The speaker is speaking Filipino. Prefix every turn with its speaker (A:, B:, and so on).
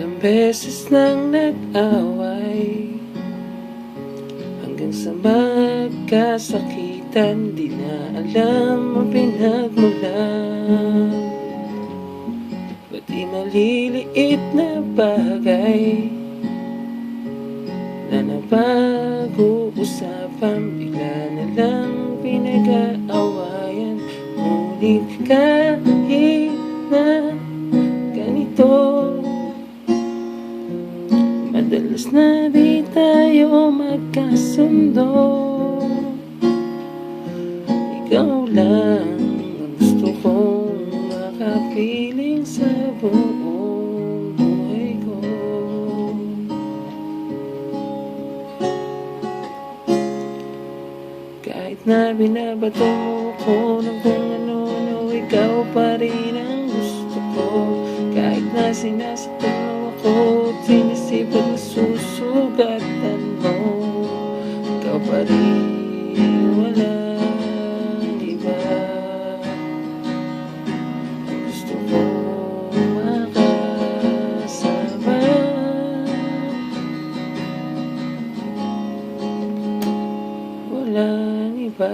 A: Ilang beses nang nag-away, hanggang sa magkasakitan. Di na alam ang pinagmulan. Pati maliliit na bagay na napag-uusapan, bigla na lang pinag-aawayan. Ngunit kahit na ganito, madalas na di tayo magkasundo. Ikaw lang ang gusto kong makapiling sa buong buhay ko. Kahit na binabato mo ko ng kung ano-ano, ikaw pa rin ang gusto ko. Kahit na sinasaktan mo ako at sinisipag na susugatan mo, ikaw pa rin, walang iba. Gusto ko makasama, walang iba.